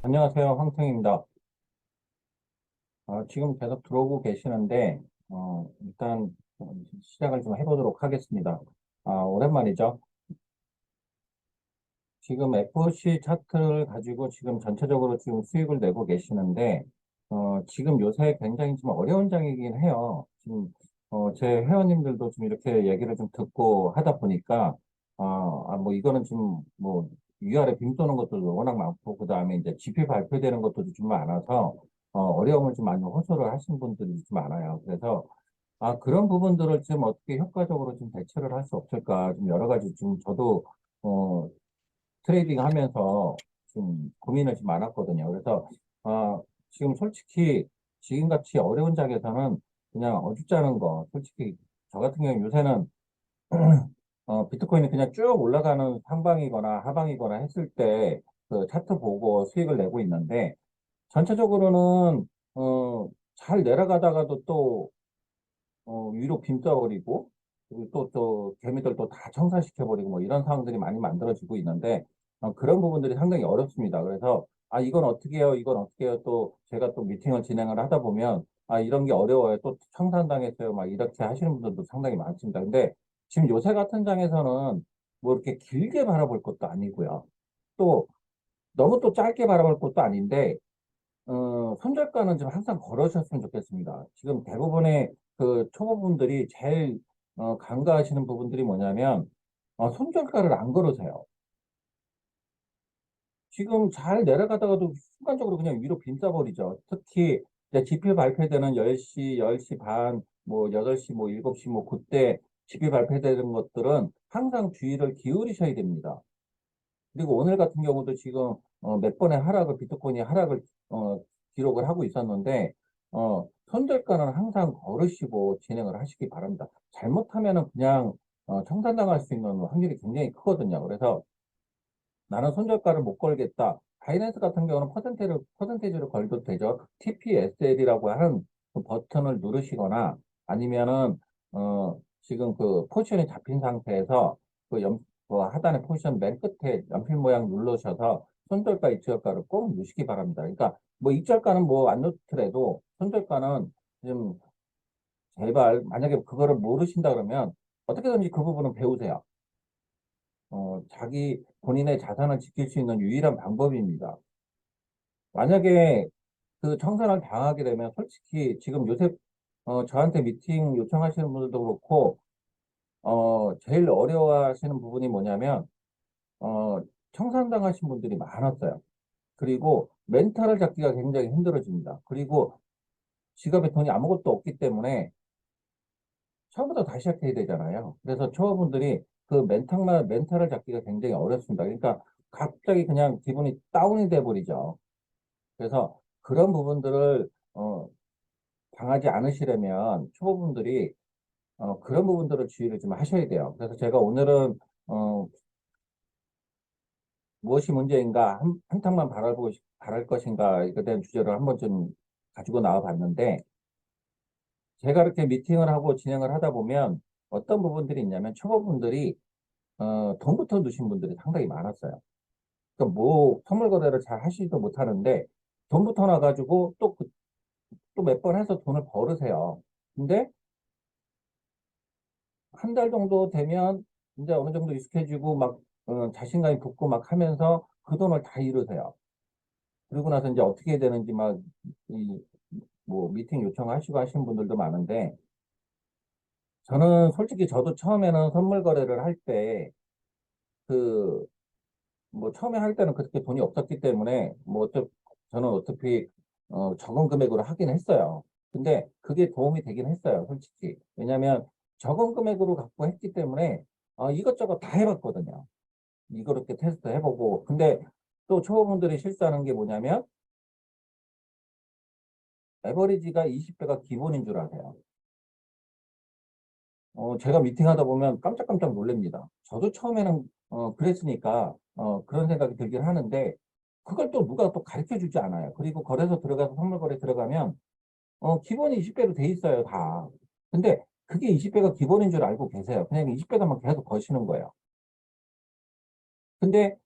안녕하세요. 황탱입니다. 지금 계속 들어오고 계시는데, 일단 시작을 좀 해보도록 하겠습니다. 오랜만이죠. 지금 FOC 차트를 가지고 지금 전체적으로 지금 수익을 내고 계시는데, 지금 요새 굉장히 좀 어려운 장이긴 해요. 지금, 제 회원님들도 좀 이렇게 얘기를 좀 듣고 하다 보니까, 뭐 이거는 좀 뭐 위아래 빔 도는 것도 워낙 많고, 그 다음에 이제 GP 발표되는 것도 좀 많아서, 어려움을 좀 많이 호소를 하신 분들이 좀 많아요. 그래서, 그런 부분들을 좀 어떻게 효과적으로 좀 대처를 할 수 없을까, 좀 여러 가지 좀 저도, 어, 트레이딩 하면서 좀 고민을 좀 많았거든요. 그래서, 지금 솔직히 지금같이 어려운 장에서는 그냥 어줍잖은 거, 솔직히 저 같은 경우 요새는 비트코인이 그냥 쭉 올라가는 상방이거나 하방이거나 했을 때 그 차트 보고 수익을 내고 있는데 전체적으로는 잘 내려가다가도 또 위로 빔 떠버리고, 그리고 또, 개미들 또 다 청산시켜버리고, 뭐 이런 상황들이 많이 만들어지고 있는데, 그런 부분들이 상당히 어렵습니다. 그래서, 이건 어떻게 해요? 이건 어떻게 해요? 또, 제가 또 미팅을 진행을 하다 보면, 이런 게 어려워요. 또 청산당했어요. 막 이렇게 하시는 분들도 상당히 많습니다. 근데, 지금 요새 같은 장에서는 뭐 이렇게 길게 바라볼 것도 아니고요. 또, 너무 또 짧게 바라볼 것도 아닌데, 손절가는 좀 항상 걸으셨으면 좋겠습니다. 지금 대부분의 그 초보분들이 제일 간과하시는 부분들이 뭐냐면 손절가를 안 걸으세요. 지금 잘 내려가다가도 순간적으로 그냥 위로 빗싸버리죠. 특히 이제 지표 발표되는 10시, 10시 반, 뭐 8시, 뭐 7시, 뭐 그때 지표 발표되는 것들은 항상 주의를 기울이셔야 됩니다. 그리고 오늘 같은 경우도 지금 몇 번의 비트코인이 하락을 기록을 하고 있었는데 손절가는 항상 걸으시고 진행을 하시기 바랍니다. 잘못하면은 그냥 청산당할 수 있는 확률이 굉장히 크거든요. 그래서 나는 손절가를 못 걸겠다. 바이낸스 같은 경우는 퍼센테이지를 걸도 되죠. TPSL이라고 하는 그 버튼을 누르시거나 아니면은, 지금 그 포지션이 잡힌 상태에서 그 하단의 포지션 맨 끝에 연필 모양 눌러셔서 손절가, 입절가를 꼭 넣으시기 바랍니다. 그러니까 뭐 입절가는 뭐 안 넣더라도 손절가는 좀 제발 만약에 그거를 모르신다 그러면 어떻게든지 그 부분은 배우세요. 자기 본인의 자산을 지킬 수 있는 유일한 방법입니다. 만약에 그 청산을 당하게 되면 솔직히 지금 요새 저한테 미팅 요청하시는 분들도 그렇고 제일 어려워하시는 부분이 뭐냐면 어, 청산당하신 분들이 많았어요. 그리고 멘탈을 잡기가 굉장히 힘들어집니다. 그리고 지갑에 돈이 아무것도 없기 때문에 처음부터 다시 시작해야 되잖아요. 그래서 초보분들이 그 멘탈을 잡기가 굉장히 어렵습니다. 그러니까 갑자기 그냥 기분이 다운이 돼 버리죠. 그래서 그런 부분들을 당하지 않으시려면 초보분들이 그런 부분들을 주의를 좀 하셔야 돼요. 그래서 제가 오늘은 어, 무엇이 문제인가, 한탕만 바랄 것인가, 이에 대한 주제를 한번 좀 가지고 나와 봤는데, 제가 이렇게 미팅을 하고 진행을 하다 보면 어떤 부분들이 있냐면 초보분들이 돈부터 넣으신 분들이 상당히 많았어요. 그러니까 뭐 선물 거래를 잘 하시지도 못하는데 돈부터 나가지고 또 몇 번 해서 돈을 벌으세요. 근데 한 달 정도 되면 이제 어느 정도 익숙해지고 막 자신감이 붙고 막 하면서 그 돈을 다 잃으세요. 그리고 나서 이제 어떻게 해야 되는지 막 이 뭐 미팅 요청하시고 하시는 분들도 많은데 저는 솔직히 저도 처음에는 선물 거래를 할 때 그 뭐 처음에 할 때는 그렇게 돈이 없었기 때문에 저는 어차피 적은 금액으로 하긴 했어요. 근데 그게 도움이 되긴 했어요, 솔직히. 왜냐하면 적은 금액으로 갖고 했기 때문에 이것저것 다 해봤거든요. 이거 이렇게 테스트 해보고. 근데 또 초보분들이 실수하는 게 뭐냐면 에버리지가 20배가 기본인 줄 아세요. 제가 미팅하다 보면 깜짝깜짝 놀랍니다. 저도 처음에는 그랬으니까 그런 생각이 들긴 하는데 그걸 또 누가 또 가르쳐 주지 않아요. 그리고 거래소 들어가서 선물 거래 들어가면 기본이 20배로 돼 있어요, 다. 근데 그게 20배가 기본인 줄 알고 계세요. 그냥 20배가만 계속 거시는 거예요. 근데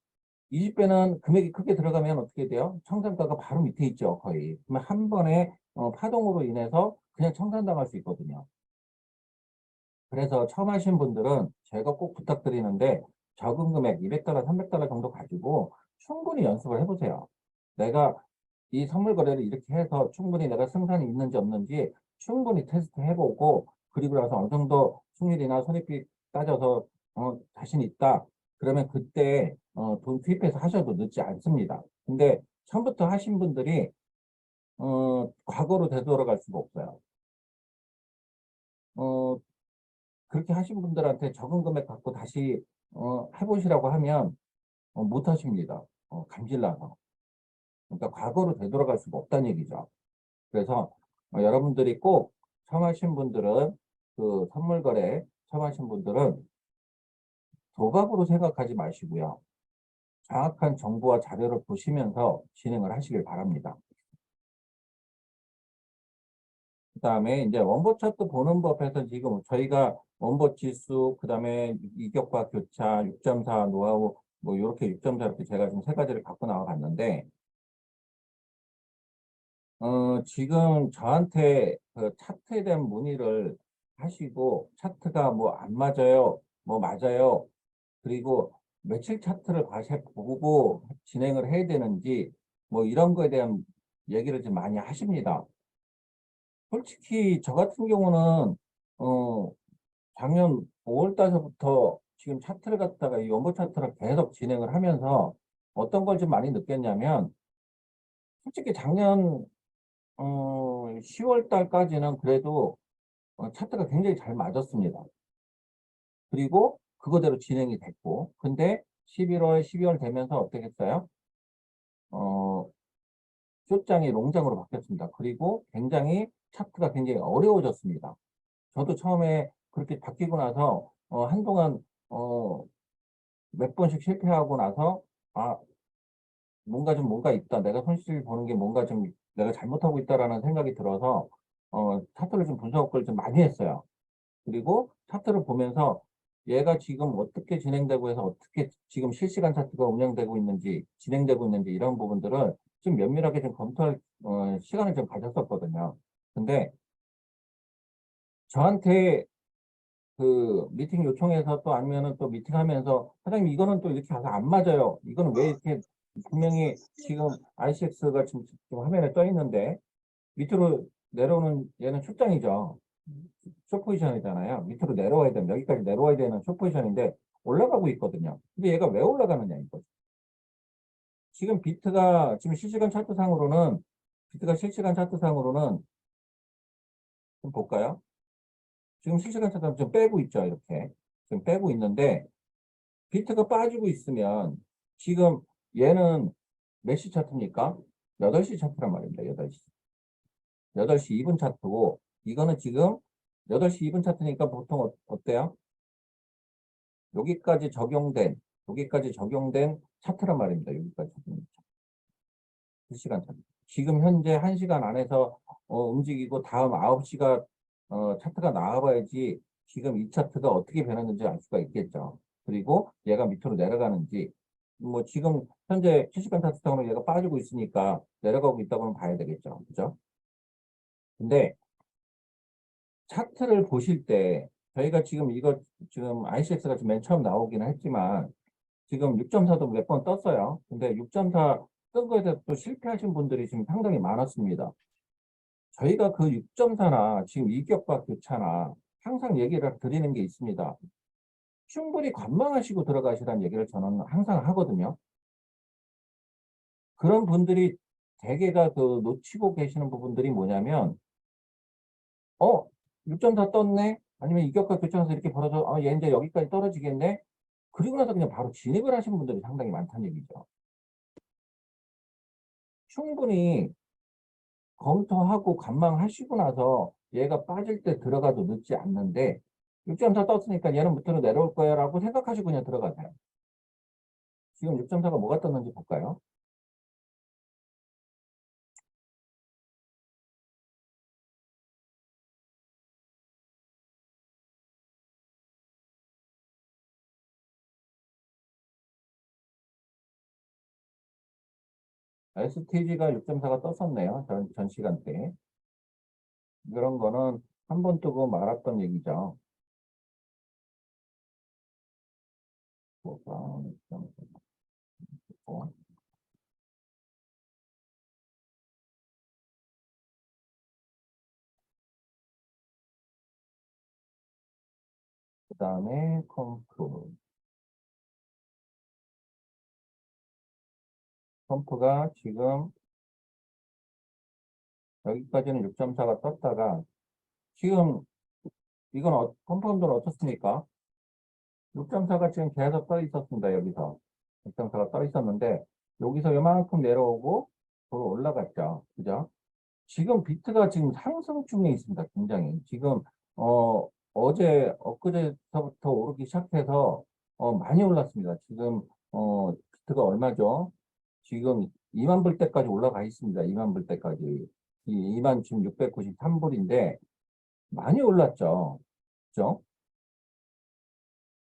20배는 금액이 크게 들어가면 어떻게 돼요? 청산가가 바로 밑에 있죠, 거의. 그러면 한 번에 파동으로 인해서 그냥 청산당할 수 있거든요. 그래서 처음 하신 분들은 제가 꼭 부탁드리는데 적은 금액 200달러, 300달러 정도 가지고 충분히 연습을 해보세요. 내가 이 선물 거래를 이렇게 해서 충분히 내가 승산이 있는지 없는지 충분히 테스트 해보고 그리고 나서 어느 정도 수익률이나 손익비 따져서 자신 있다. 그러면 그때 돈 투입해서 하셔도 늦지 않습니다. 근데 처음부터 하신 분들이 과거로 되돌아갈 수가 없어요. 어, 그렇게 하신 분들한테 적은 금액 갖고 다시 해보시라고 하면 못 하십니다. 감질나서. 그러니까 과거로 되돌아갈 수가 없다는 얘기죠. 그래서 여러분들이 꼭 처음 하신 분들은 그 선물 거래 처음 하신 분들은 도박으로 생각하지 마시고요. 정확한 정보와 자료를 보시면서 진행을 하시길 바랍니다. 그 다음에 이제 원본 차트 보는 법에서 지금 저희가 원본 지수, 그 다음에 이격과 교차, 6.4 노하우, 뭐 이렇게 6.4 이렇게 제가 지금 세 가지를 갖고 나와 봤는데 지금 저한테 그 차트에 대한 문의를 하시고 차트가 뭐 안 맞아요, 뭐 맞아요. 그리고 며칠 차트를 다시 보고 진행을 해야 되는지 뭐 이런 거에 대한 얘기를 좀 많이 하십니다. 솔직히 저 같은 경우는 어 작년 5월 달서부터 지금 차트를 갖다가 이 원고 차트를 계속 진행을 하면서 어떤 걸 좀 많이 느꼈냐면 솔직히 작년 10월 달까지는 그래도 차트가 굉장히 잘 맞았습니다. 그리고 그거대로 진행이 됐고 근데 11월, 12월 되면서 어떻게 했어요? 어, 숏장이 롱장으로 바뀌었습니다. 그리고 굉장히 차트가 굉장히 어려워졌습니다. 저도 처음에 그렇게 바뀌고 나서 한동안 몇 번씩 실패하고 나서 아 뭔가 있다. 내가 손실 보는 게 뭔가 좀 내가 잘못하고 있다라는 생각이 들어서 차트를 좀 분석을 좀 많이 했어요. 그리고 차트를 보면서 얘가 지금 어떻게 진행되고 해서 어떻게 지금 실시간 차트가 운영되고 있는지 진행되고 있는지 이런 부분들을 좀 면밀하게 좀 검토할 시간을 좀 가졌었거든요. 근데 저한테 그 미팅 요청해서 또 아니면은 또 미팅하면서 사장님 이거는 또 이렇게 가서 안 맞아요. 이거는 왜 이렇게 분명히 지금 ICX가 지금 화면에 떠 있는데 밑으로 내려오는 얘는 출장이죠. 숏 포지션이잖아요. 밑으로 내려와야 되면 여기까지 내려와야 되는 숏 포지션인데 올라가고 있거든요. 근데 얘가 왜 올라가느냐 이거죠. 지금 비트가 지금 실시간 차트상으로는 비트가 실시간 차트상으로는 좀 볼까요? 지금 실시간 차트상 좀 빼고 있죠. 이렇게 지금 빼고 있는데 비트가 빠지고 있으면 지금 얘는 몇 시 차트입니까? 8시 차트란 말입니다. 8시. 8시 2분 차트고 이거는 지금 8시 2분 차트니까 보통 어때요? 여기까지 적용된 여기까지 적용된 차트란 말입니다. 여기까지 적용된 차트. 실시간 차트. 지금 현재 1시간 안에서 움직이고 다음 9시가 차트가 나와봐야지 지금 이 차트가 어떻게 변했는지 알 수가 있겠죠. 그리고 얘가 밑으로 내려가는지 뭐 지금 현재 실시간 차트상으로 얘가 빠지고 있으니까 내려가고 있다고는 봐야 되겠죠. 그죠? 근데 차트를 보실 때 저희가 지금 이거 지금 ICX가 지금 맨 처음 나오기는 했지만 지금 6.4도 몇 번 떴어요. 근데 6.4 뜬 거에 대해서 또 실패하신 분들이 지금 상당히 많았습니다. 저희가 그 6.4나 지금 이격과 교차나 항상 얘기를 드리는 게 있습니다. 충분히 관망하시고 들어가시라는 얘기를 저는 항상 하거든요. 그런 분들이 대개가 그 놓치고 계시는 부분들이 뭐냐면, 6.4 떴네? 아니면 이격과 교차해서 이렇게 벌어져, 얘 이제 여기까지 떨어지겠네? 그리고 나서 그냥 바로 진입을 하시는 분들이 상당히 많다는 얘기죠. 충분히 검토하고 관망하시고 나서 얘가 빠질 때 들어가도 늦지 않는데 6.4 떴으니까 얘는 밑으로 내려올 거야 라고 생각하시고 그냥 들어가세요. 지금 6.4가 뭐가 떴는지 볼까요? STG가 6.4가 떴었네요. 전 시간대. 이런 거는 한 번 뜨고 말았던 얘기죠. 뭐가 6.4. 그 다음에 컴프. 컴프가 지금 여기까지는 6.4가 떴다가 지금 이건 컴파운드는 어떻습니까? 6.4가 지금 계속 떠 있었습니다. 여기서 6.4가 떠 있었는데 여기서 이만큼 내려오고 도로 올라갔죠. 그죠? 지금 비트가 지금 상승 중에 있습니다. 굉장히 지금 엊그제서부터 오르기 시작해서 많이 올랐습니다. 지금 비트가 얼마죠? 지금 2만 불 때까지 올라가 있습니다. 2만 불 때까지. 2만 지금 693불인데 많이 올랐죠. 그죠?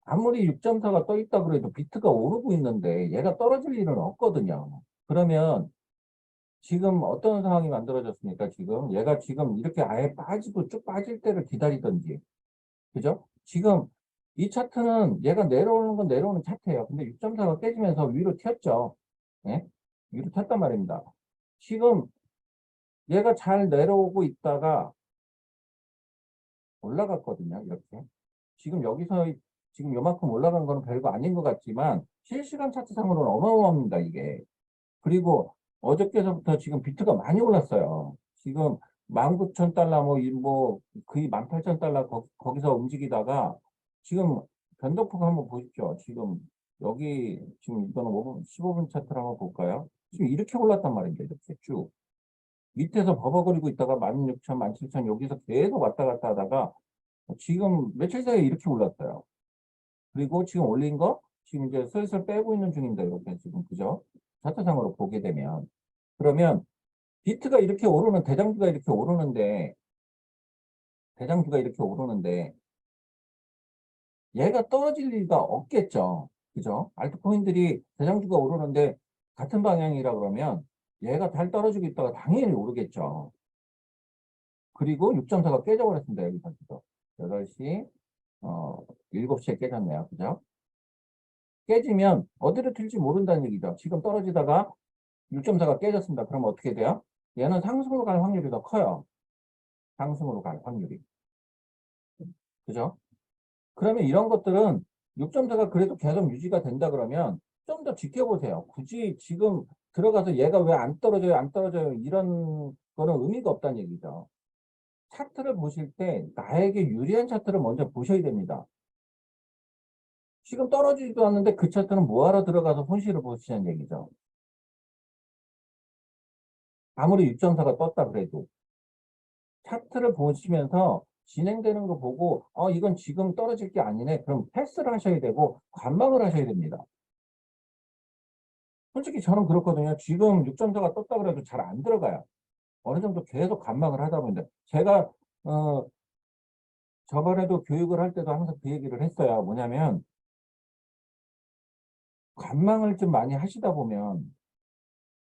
아무리 6.4가 떠 있다 그래도 비트가 오르고 있는데 얘가 떨어질 일은 없거든요. 그러면 지금 어떤 상황이 만들어졌습니까? 지금 얘가 지금 이렇게 아예 빠지고 쭉 빠질 때를 기다리던지, 그죠? 지금 이 차트는 얘가 내려오는 건 내려오는 차트예요. 근데 6.4가 깨지면서 위로 튀었죠. 예? 위로 튀었단 말입니다. 지금 얘가 잘 내려오고 있다가 올라갔거든요. 이렇게. 지금 여기서 지금 요만큼 올라간 거는 별거 아닌 것 같지만 실시간 차트상으로는 어마어마합니다. 이게. 그리고 어저께서부터 지금 비트가 많이 올랐어요. 지금 19,000달러 뭐 거의 18,000달러 거기서 움직이다가 지금 변동폭 한번 보십시오. 지금 여기 지금 이거는 5분, 15분 차트를 한번 볼까요? 지금 이렇게 올랐단 말입니다. 이렇게 쭉. 밑에서 버벅거리고 있다가 16,000, 17,000 여기서 계속 왔다 갔다 하다가 지금 며칠 사이에 이렇게 올랐어요. 그리고 지금 올린 거 지금 이제 슬슬 빼고 있는 중입니다. 이렇게 지금 그죠? 차트상으로 보게 되면 그러면 비트가 이렇게 오르는 대장주가 이렇게 오르는데 대장주가 이렇게 오르는데 얘가 떨어질 리가 없겠죠. 그죠? 알트코인들이 대장주가 오르는데 같은 방향이라 그러면 얘가 잘 떨어지고 있다가 당연히 오르겠죠. 그리고 6.4가 깨져버렸습니다. 여기서 지금 8시 7시에 깨졌네요. 그죠? 깨지면 어디로 튈지 모른다는 얘기죠. 지금 떨어지다가 6.4가 깨졌습니다. 그럼 어떻게 돼요? 얘는 상승으로 갈 확률이 더 커요. 상승으로 갈 확률이. 그죠? 그러면 이런 것들은 6.4가 그래도 계속 유지가 된다 그러면 좀 더 지켜보세요. 굳이 지금 들어가서 얘가 왜 안 떨어져요, 안 떨어져요, 이런 거는 의미가 없다는 얘기죠. 차트를 보실 때 나에게 유리한 차트를 먼저 보셔야 됩니다. 지금 떨어지지도 않는데 그 차트는 뭐하러 들어가서 손실을 보시는 얘기죠. 아무리 6.4가 떴다 그래도. 차트를 보시면서 진행되는 거 보고 이건 지금 떨어질 게 아니네. 그럼 패스를 하셔야 되고 관망을 하셔야 됩니다. 솔직히 저는 그렇거든요. 지금 6.4가 떴다 그래도 잘 안 들어가요. 어느 정도 계속 관망을 하다 보는데 제가 어, 저번에도 교육을 할 때도 항상 그 얘기를 했어요. 뭐냐면 관망을 좀 많이 하시다 보면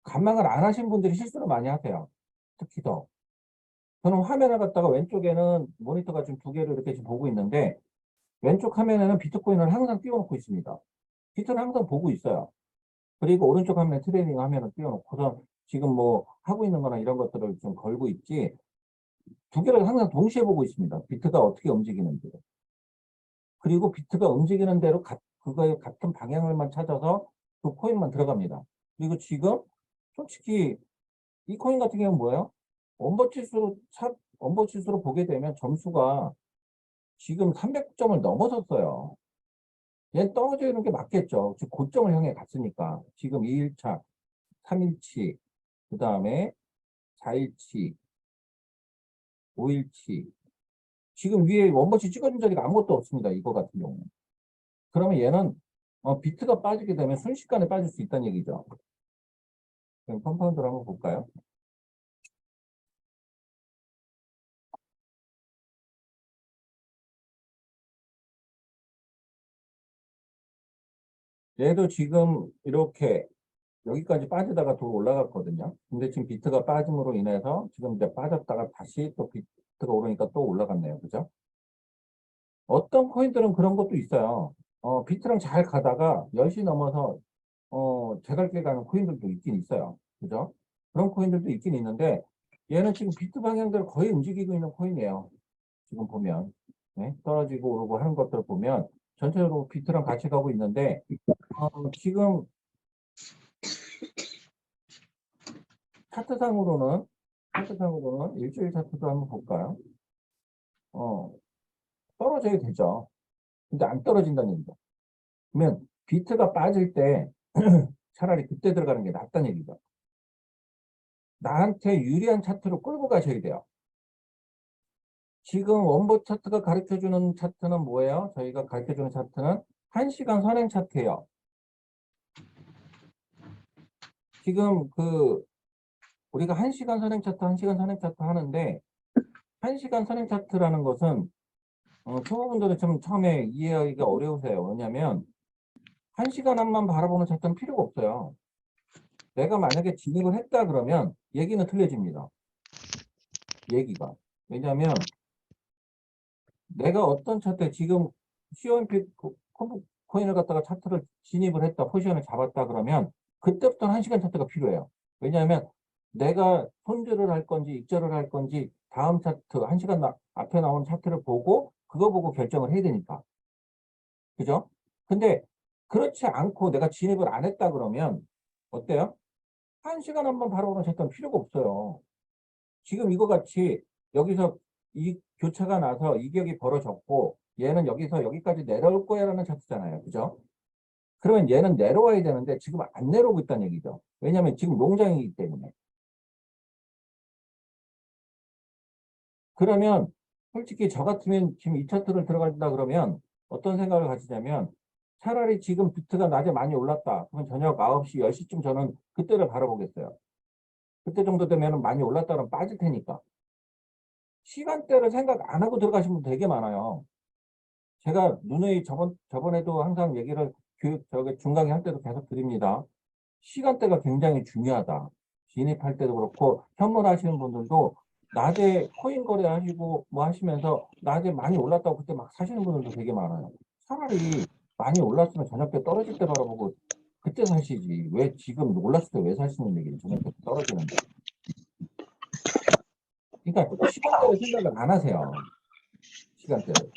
관망을 안 하신 분들이 실수를 많이 하세요. 특히 더. 저는 화면을 갖다가 왼쪽에는 모니터가 지금 두 개를 이렇게 지금 보고 있는데 왼쪽 화면에는 비트코인을 항상 띄워놓고 있습니다. 비트는 항상 보고 있어요. 그리고 오른쪽 화면에 트레이딩 화면을 띄워놓고서 지금 뭐 하고 있는 거나 이런 것들을 좀 걸고 있지 두 개를 항상 동시에 보고 있습니다. 비트가 어떻게 움직이는지. 그리고 비트가 움직이는 대로 그거에 같은 방향을만 찾아서 그 코인만 들어갑니다. 그리고 지금 솔직히 이 코인 같은 경우는 뭐예요? 원버치수로 보게 되면 점수가 지금 300점을 넘어섰어요. 얘는 떨어져 있는 게 맞겠죠. 즉 고점을 향해 갔으니까. 지금 2일차, 3일치, 그 다음에 4일치, 5일치. 지금 위에 원버치 찍어준 자리가 아무것도 없습니다. 이거 같은 경우는. 그러면 얘는 비트가 빠지게 되면 순식간에 빠질 수 있다는 얘기죠. 그럼 컴파운드를 한번 볼까요? 얘도 지금 이렇게 여기까지 빠지다가 더 올라갔거든요. 근데 지금 비트가 빠짐으로 인해서 지금 이제 빠졌다가 다시 또 비트가 오르니까 또 올라갔네요. 그죠? 어떤 코인들은 그런 것도 있어요. 비트랑 잘 가다가 10시 넘어서 제갈길 가는 코인들도 있긴 있어요. 그죠? 그런 코인들도 있긴 있는데 얘는 지금 비트 방향대로 거의 움직이고 있는 코인이에요. 지금 보면. 네? 떨어지고 오르고 하는 것들을 보면 전체적으로 비트랑 같이 가고 있는데 지금 차트상으로는 일주일 차트도 한번 볼까요? 어, 떨어져야 되죠. 근데 안 떨어진다는 얘기죠. 그러면 비트가 빠질 때 차라리 그때 들어가는 게 낫다는 얘기죠. 나한테 유리한 차트로 끌고 가셔야 돼요. 지금 원보 차트가 가르쳐주는 차트는 뭐예요? 저희가 가르쳐주는 차트는 1시간 선행 차트예요. 지금 우리가 1시간 선행 차트, 1시간 선행 차트 하는데 1시간 선행 차트라는 것은 초보분들은 좀 처음에 이해하기가 어려우세요. 왜냐하면 1시간 앞만 바라보는 차트는 필요가 없어요. 내가 만약에 진입을 했다 그러면 얘기는 틀려집니다. 얘기가. 왜냐하면 내가 어떤 차트에 지금 COMP 코인을 갖다가 차트를 진입을 했다, 포지션을 잡았다 그러면 그때부터는 1시간 차트가 필요해요. 왜냐하면 내가 손절을 할 건지 익절을 할 건지 다음 차트, 1시간 앞에 나온 차트를 보고 그거 보고 결정을 해야 되니까. 그죠? 근데 그렇지 않고 내가 진입을 안 했다 그러면 어때요? 1시간 한번 바라보는 차트는 필요가 없어요. 지금 이거 같이 여기서 이 교차가 나서 이격이 벌어졌고 얘는 여기서 여기까지 내려올 거야라는 차트잖아요. 그죠? 그러면 얘는 내려와야 되는데 지금 안 내려오고 있다는 얘기죠. 왜냐하면 지금 농장이기 때문에. 그러면 솔직히 저 같으면 지금 이 차트를 들어간다 그러면 어떤 생각을 가지냐면 차라리 지금 비트가 낮에 많이 올랐다. 그러면 저녁 9시, 10시쯤 저는 그때를 바라보겠어요. 그때 정도 되면 많이 올랐다 그러면 빠질 테니까. 시간대를 생각 안 하고 들어가신 분 되게 많아요. 제가 누누이 저번에도 항상 얘기를 중강의 할 때도 계속 드립니다. 시간대가 굉장히 중요하다. 진입할 때도 그렇고, 현물 하시는 분들도 낮에 코인 거래하시고 뭐 하시면서 낮에 많이 올랐다고 그때 막 사시는 분들도 되게 많아요. 차라리 많이 올랐으면 저녁 때 떨어질 때 바라보고 그때 사시지. 왜 지금 올랐을 때 왜 사시는 얘기를 저녁 때 떨어지는데. 그러니까 시간대를 생각을 안 하세요. 시간대를.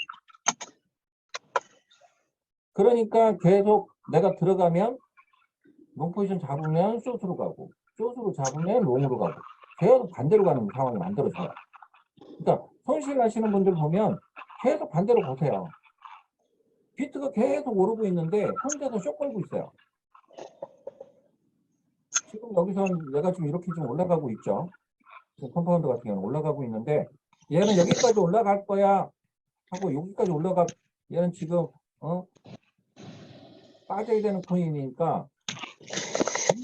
그러니까 계속 내가 들어가면 롱포지션 잡으면 숏으로 가고 숏으로 잡으면 롱으로 가고 계속 반대로 가는 상황이 만들어져요. 그러니까 손실 나시는 분들 보면 계속 반대로 보세요. 비트가 계속 오르고 있는데 혼자서 숏 걸고 있어요. 지금 여기선 얘가 지금 이렇게 좀 올라가고 있죠. 컴파운드 같은 경우는 올라가고 있는데 얘는 여기까지 올라갈 거야 하고 여기까지 얘는 지금 빠져야 되는 코인이니까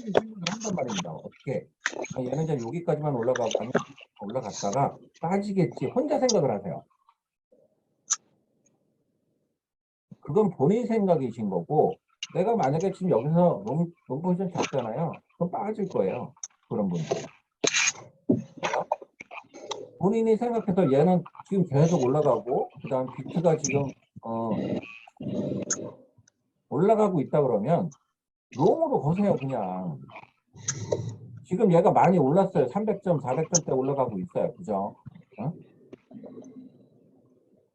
생각을 한단 말입니다. 어떻게? 얘는 이제 여기까지만 올라갔다가 빠지겠지. 혼자 생각을 하세요. 그건 본인 생각이신 거고, 내가 만약에 지금 여기서 롱포지션 잡잖아요. 그럼 빠질 거예요. 그런 분들. 본인이 생각해서 얘는 지금 계속 올라가고, 그 다음 비트가 지금, 올라가고 있다 그러면, 롱으로 거세요, 그냥. 지금 얘가 많이 올랐어요. 300점, 400점대 올라가고 있어요. 그죠? 어?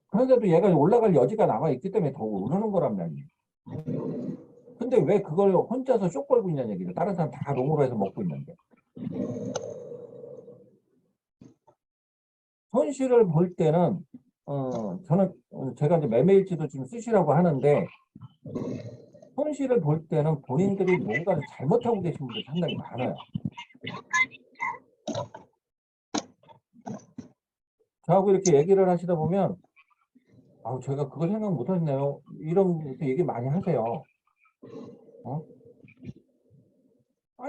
그런데도 얘가 올라갈 여지가 남아있기 때문에 더 오르는 거란 말이에요. 근데 왜 그걸 혼자서 쇼 걸고 있냐는 얘기를. 다른 사람 다 롱으로 해서 먹고 있는데. 손실을 볼 때는, 저는, 제가 이제 매매일지도 지금 쓰시라고 하는데, 손실을 볼 때는 본인들이 뭔가를 잘못하고 계신 분들이 상당히 많아요. 저하고 이렇게 얘기를 하시다 보면, 제가 그걸 생각 못 했네요. 이런 얘기 많이 하세요. 어?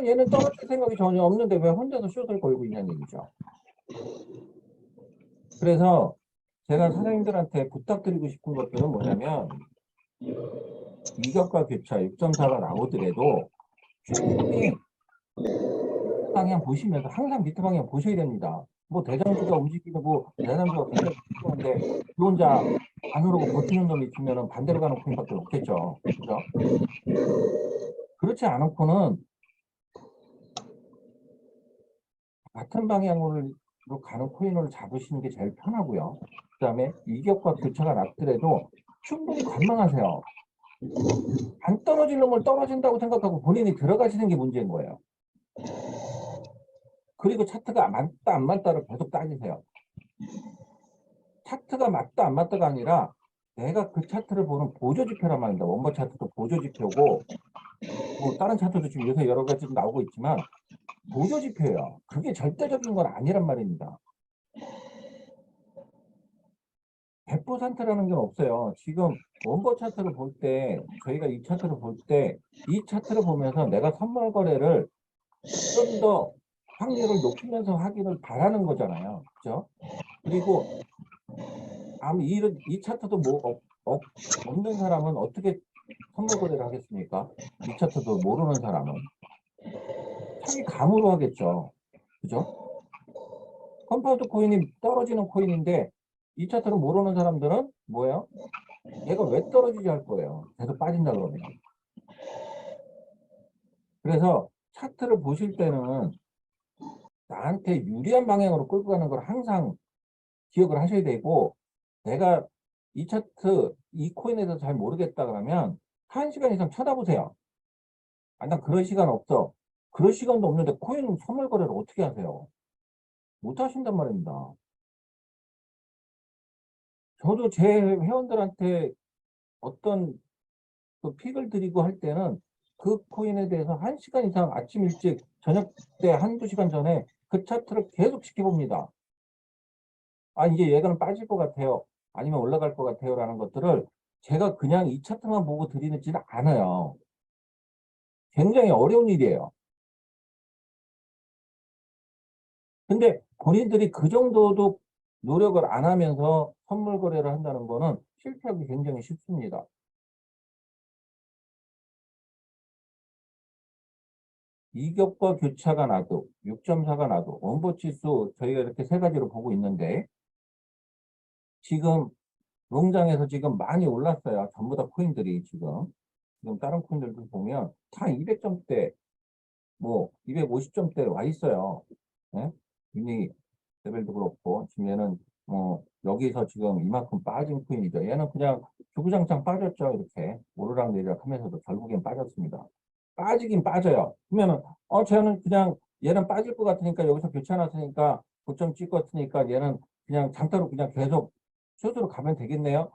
얘는 떨어질 생각이 전혀 없는데 왜 혼자서 숏을 걸고 있냐는 얘기죠. 그래서 제가 사장님들한테 부탁드리고 싶은 것들은 뭐냐면 이격과 교차 6.4가 나오더라도 충분히 방향 보시면서 항상 밑에 방향 보셔야 됩니다. 뭐 대장주가 움직이고 대장주가 굉장히 필요한데 그 혼자 안 오르고 버티는 놈이 있으면 반대로 가는 코인밖에 없겠죠. 그죠? 그렇지 않고는 같은 방향으로 가는 코인을 잡으시는 게 제일 편하고요. 그 다음에 이격과 교차가 났더라도 충분히 관망하세요. 안 떨어질 놈을 떨어진다고 생각하고 본인이 들어가시는 게 문제인 거예요. 그리고 차트가 맞다 안 맞다를 계속 따지세요. 차트가 맞다 안 맞다가 아니라 내가 그 차트를 보는 보조지표란 말입니다. 원버 차트도 보조지표고 뭐 다른 차트도 지금 요새 여러 가지 나오고 있지만 보조지표예요. 그게 절대적인 건 아니란 말입니다. 100%라는 게 없어요. 지금 원버 차트를 볼 때 저희가 이 차트를 볼 때 이 차트를 보면서 내가 선물 거래를 좀 더 확률을 높이면서 하기를 바라는 거잖아요. 그죠? 그리고 이 차트도 뭐 없는 사람은 어떻게 선물 거래를 하겠습니까? 이 차트도 모르는 사람은 자기 감으로 하겠죠. 그죠? 컴파운드 코인이 떨어지는 코인인데 이 차트를 모르는 사람들은 뭐예요? 얘가 왜 떨어지지 할 거예요. 계속 빠진다 그러면. 그래서 차트를 보실 때는 나한테 유리한 방향으로 끌고 가는 걸 항상 기억을 하셔야 되고 내가 이 차트, 이 코인에 대해서 잘 모르겠다 그러면 1시간 이상 쳐다보세요. 아, 난 그럴 시간 없어. 그럴 시간도 없는데 코인 선물 거래를 어떻게 하세요? 못 하신단 말입니다. 저도 제 회원들한테 어떤 그 픽을 드리고 할 때는 그 코인에 대해서 1시간 이상 아침 일찍 저녁 때 한두 시간 전에 그 차트를 계속 지켜봅니다. 아, 이제 얘가는 빠질 것 같아요. 아니면 올라갈 것 같아요. 라는 것들을 제가 그냥 이 차트만 보고 드리지는 않아요. 굉장히 어려운 일이에요. 근데 본인들이 그 정도도 노력을 안 하면서 선물 거래를 한다는 거는 실패하기 굉장히 쉽습니다. 이격과 교차가 나도, 6.4가 나도, 원보치수 저희가 이렇게 세 가지로 보고 있는데 지금 농장에서 지금 많이 올랐어요. 전부 다 코인들이 지금 다른 코인들도 보면 다 200점대, 뭐 250점대 와 있어요. 네? 이미 레벨도 그렇고 지금 얘는 여기서 지금 이만큼 빠진 코인이죠. 얘는 그냥 주구장창 빠졌죠. 이렇게 오르락 내리락 하면서도 결국엔 빠졌습니다. 빠지긴 빠져요. 그러면은 쟤는 그냥 얘는 빠질 것 같으니까 여기서 교체해놨으니까 고점 찍었으니까 얘는 그냥 장타로 그냥 계속 숏으로 가면 되겠네요.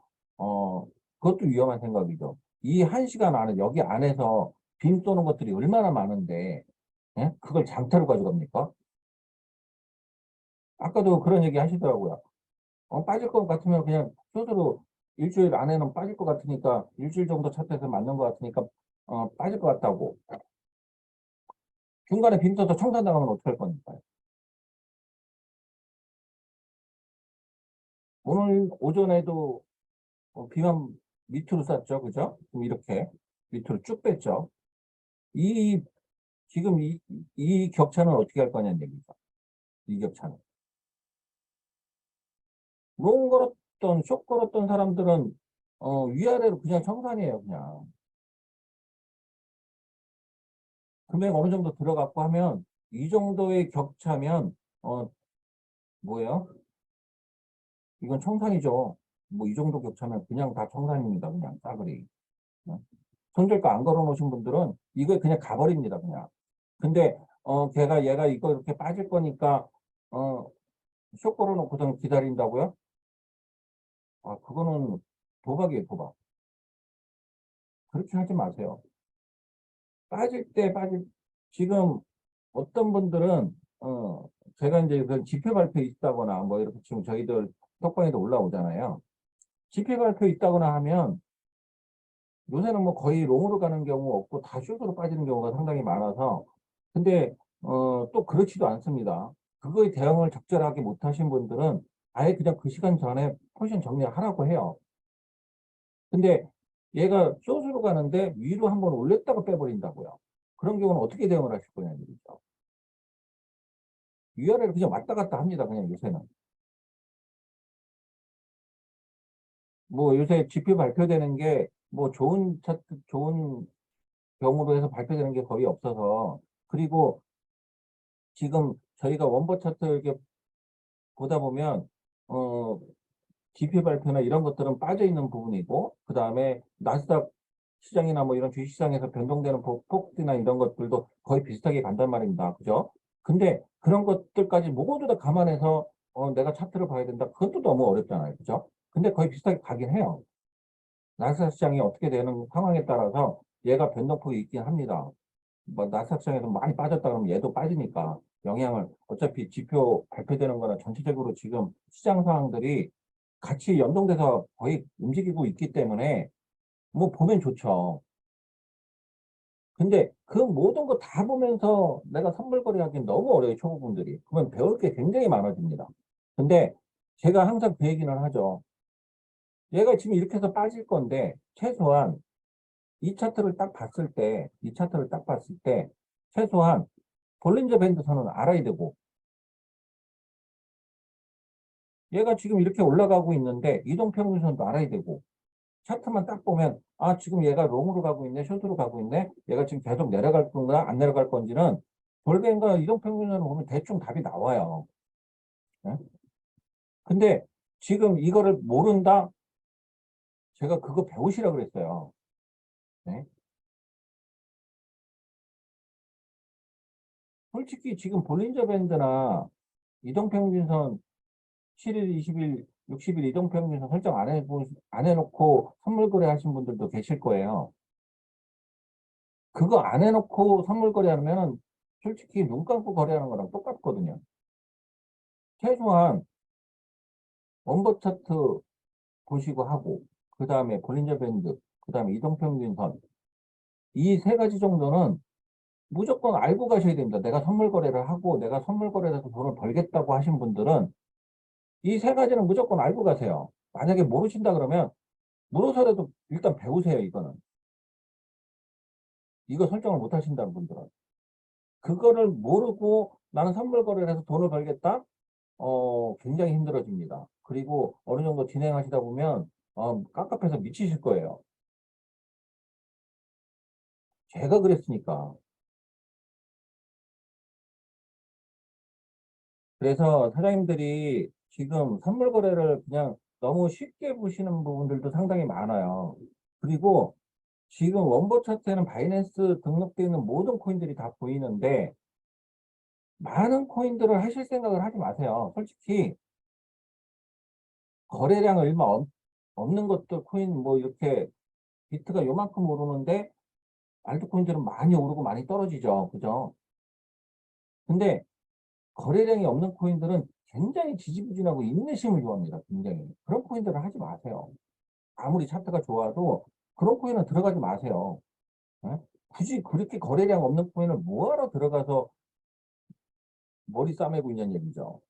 그것도 위험한 생각이죠. 이 1시간 안에 여기 안에서 빔 쏘는 것들이 얼마나 많은데 예? 그걸 장타로 가져갑니까? 아까도 그런 얘기 하시더라고요. 빠질 것 같으면 그냥 스스로 일주일 안에는 빠질 것 같으니까 일주일 정도 차트에서 맞는 것 같으니까 빠질 것 같다고. 중간에 빈터서 청산당하면 어떡할 겁니까? 오늘 오전에도 비만 밑으로 쌌죠. 그죠? 이렇게 밑으로 쭉 뺐죠. 이, 지금 이 격차는 어떻게 할 거냐는 얘기죠. 이 격차는. 롱 걸었던, 숏 걸었던 사람들은 위아래로 그냥 청산이에요. 그냥. 금액 어느 정도 들어갔고 하면 이 정도의 격차면 뭐예요? 이건 청산이죠. 뭐 이 정도 격차면 그냥 다 청산입니다. 그냥 싸그리. 손절가 안 걸어 놓으신 분들은 이거 그냥 가버립니다. 그냥. 근데 얘가 이거 이렇게 빠질 거니까 어, 쇼 걸어 놓고선 기다린다고요? 아, 그거는 도박이에요, 도박. 그렇게 하지 마세요. 빠질 지금 어떤 분들은 제가 이제 그 지표 발표 있다거나 뭐 이렇게 지금 저희들 톡방에도 올라오잖아요. 지표 발표 있다거나 하면 요새는 뭐 거의 롱으로 가는 경우 없고 다 숏으로 빠지는 경우가 상당히 많아서 근데 또 그렇지도 않습니다. 그거에 대응을 적절하게 못하신 분들은 아예 그냥 그 시간 전에 포지션 정리를 하라고 해요. 근데 얘가 숏으로 가는데 위로 한번 올렸다가 빼버린다고요. 그런 경우는 어떻게 대응을 하실 거냐는 얘기죠. 위아래로 그냥 왔다 갔다 합니다. 그냥 요새는. 뭐 요새 지표 발표되는 게 뭐 좋은 차트, 좋은 경우로 해서 발표되는 게 거의 없어서 그리고 지금 저희가 원버 차트 이렇게 보다 보면 어 지표 발표나 이런 것들은 빠져 있는 부분이고 그다음에 나스닥 시장이나 뭐 이런 주식시장에서 변동되는 폭이나 이런 것들도 거의 비슷하게 간단 말입니다. 그죠? 근데 그런 것들까지 모두 다 감안해서 내가 차트를 봐야 된다. 그건 또 너무 어렵잖아요. 그죠? 근데 거의 비슷하게 가긴 해요. 나스닥 시장이 어떻게 되는 상황에 따라서 얘가 변동폭이 있긴 합니다. 뭐 나스닥 시장에서 많이 빠졌다 그러면 얘도 빠지니까 영향을 어차피 지표 발표되는 거나 전체적으로 지금 시장 상황들이 같이 연동돼서 거의 움직이고 있기 때문에 뭐 보면 좋죠. 근데 그 모든 거 다 보면서 내가 선물 거래하기는 너무 어려워요, 초보분들이. 그러면 배울 게 굉장히 많아집니다. 근데 제가 항상 그 얘기는 하죠. 얘가 지금 이렇게 해서 빠질 건데 최소한 이 차트를 딱 봤을 때, 이 차트를 딱 봤을 때 최소한 볼린저 밴드 선은 알아야 되고 얘가 지금 이렇게 올라가고 있는데 이동평균선도 알아야 되고 차트만 딱 보면 아 지금 얘가 롱으로 가고 있네 숏으로 가고 있네 얘가 지금 계속 내려갈 건가 안 내려갈 건지는 볼벤과 이동평균선을 보면 대충 답이 나와요. 네? 근데 지금 이거를 모른다? 제가 그거 배우시라 그랬어요. 네? 솔직히 지금 볼린저 밴드나 이동평균선 7일, 20일, 60일 이동평균선 설정 안 해놓고 선물 거래 하신 분들도 계실 거예요. 그거 안 해놓고 선물 거래하면은 솔직히 눈 감고 거래하는 거랑 똑같거든요. 최소한 원버 차트 보시고 하고, 그 다음에 볼린저 밴드, 그 다음에 이동평균선. 이 세 가지 정도는 무조건 알고 가셔야 됩니다. 내가 선물 거래를 하고 내가 선물 거래해서 돈을 벌겠다고 하신 분들은 이 세 가지는 무조건 알고 가세요. 만약에 모르신다 그러면 물어서라도 일단 배우세요, 이거는. 이거 설정을 못 하신다는 분들은. 그거를 모르고 나는 선물 거래를 해서 돈을 벌겠다? 굉장히 힘들어집니다. 그리고 어느 정도 진행하시다 보면, 깝깝해서 미치실 거예요. 제가 그랬으니까. 그래서 사장님들이 지금 선물 거래를 그냥 너무 쉽게 보시는 부분들도 상당히 많아요. 그리고 지금 원버 차트에는 바이낸스 등록되어 있는 모든 코인들이 다 보이는데, 많은 코인들을 하실 생각을 하지 마세요. 솔직히, 거래량 얼마 없는 것들 코인 뭐 이렇게 비트가 요만큼 오르는데, 알트코인들은 많이 오르고 많이 떨어지죠. 그죠? 근데 거래량이 없는 코인들은 굉장히 지지부진하고 인내심을 요합니다. 굉장히. 그런 코인들을 하지 마세요. 아무리 차트가 좋아도 그런 코인은 들어가지 마세요. 예? 굳이 그렇게 거래량 없는 코인을 뭐하러 들어가서 머리 싸매고 있냐는 얘기죠.